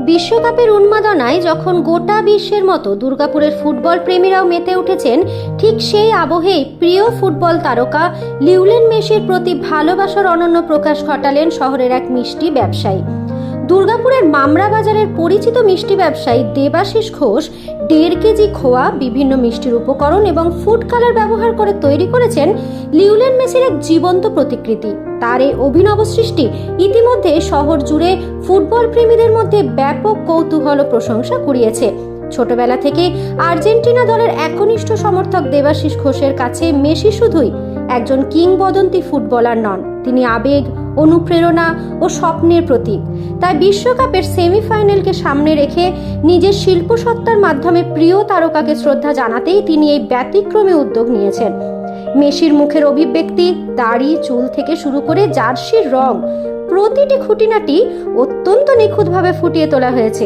বিশ্বকাপের উন্মাদনায় যখন গোটা বিশ্বের মতো দুর্গাপুরের ফুটবল প্রেমীরাও মেতে উঠেছেন, ঠিক সেই আবহেই প্রিয় ফুটবল তারকা লিওনেল মেসির প্রতি ভালোবাসার অনন্য প্রকাশ ঘটালেন শহরের এক মিষ্টি ব্যবসায়ী। দুর্গাপুরের মামরা বাজারের পরিচিত মিষ্টি ব্যবসায়ী দেবাশিস ঘোষ 1.5 কেজি খোয়া, বিভিন্ন মিষ্টির উপকরণ এবং ফুড কালার ব্যবহার করে তৈরি করেছেন লিওনেল মেসির এক জীবন্ত প্রতিকৃতি। তার এই অভিনব সৃষ্টি ইতিমধ্যে শহর জুড়ে ফুটবল প্রেমীদের মধ্যে ব্যাপক কৌতূহল ও প্রশংসা কুড়িয়েছে। ছোটবেলা থেকে আর্জেন্টিনা দলের একনিষ্ঠ সমর্থক দেবাশিস ঘোষের কাছে মেসি শুধুই একজন কিংবদন্তি ফুটবলার নন, তিনি আবেগ, অনুপ্রেরণা ও স্বপ্নের প্রতীক। তাই বিশ্বকাপের সেমিফাইনালকে সামনে রেখে নিজের শিল্পসত্তার মাধ্যমে প্রিয় তারকাকে শ্রদ্ধা জানাতেই তিনি এই ব্যতিক্রমী উদ্যোগ নিয়েছেন। মেসির মুখের অভিব্যক্তি, দাড়ি, চুল থেকে শুরু করে জার্সির রং, প্রতিটি খুঁটিনাটি অত্যন্ত নিখুঁতভাবে ফুটিয়ে তোলা হয়েছে।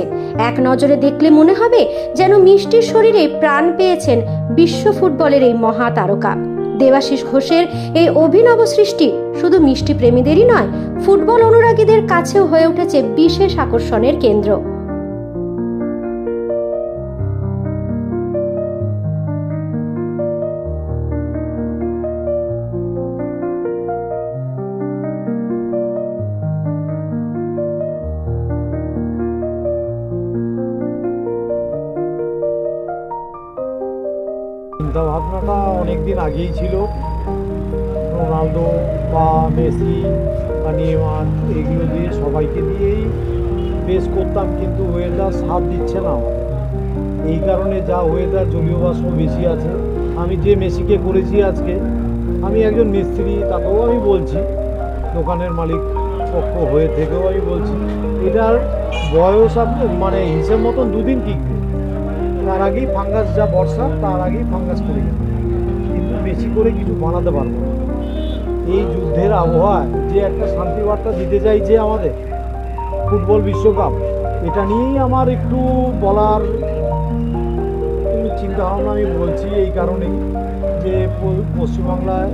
এক নজরে দেখলে মনে হবে যেন মিষ্টির শরীরে প্রাণ পেয়েছেন বিশ্ব ফুটবলের এই মহা তারকা। দেবাশিস ঘোষের এই অভিনব সৃষ্টি শুধু মিষ্টি প্রেমীদেরই নয়, ফুটবল অনুরাগীদের কাছেও হয়ে উঠেছে বিশেষ আকর্ষণের কেন্দ্র। চিন্তা ভাবনাটা অনেকদিন আগেই ছিল। রোনালদো বা মেসি বা নেইমার এগুলো দিয়ে সবাইকে দিয়েই বেশ করতাম, কিন্তু ওয়েদার সাথ দিচ্ছে না আমাদের। এই কারণে যা ওয়েদার জলীয় বাষ্প বেশি আছে। আমি যে মেসিকে করেছি আজকে, আমি একজন মিস্ত্রি, তাতেও আমি বলছি, দোকানের মালিক পক্ষ হয়ে থেকেও আমি বলছি, এটার বয়স মানে হিসেব মতন 2 দিন টিকবে, তার আগেই ফাঙ্গাস, যা বর্ষা তার আগেই ফাঙ্গাস পড়ে যাবে, কিন্তু বেশি করে কিছু বানাতে পারবো না। এই যুদ্ধের আবহাওয়ায় যে একটা শান্তি বার্তা দিতে চাইছে আমাদের ফুটবল বিশ্বকাপ, এটা নিয়েই আমার একটু বলার চিন্তাভাবনা আমি বলছি। এই কারণেই যে পশ্চিমবাংলায়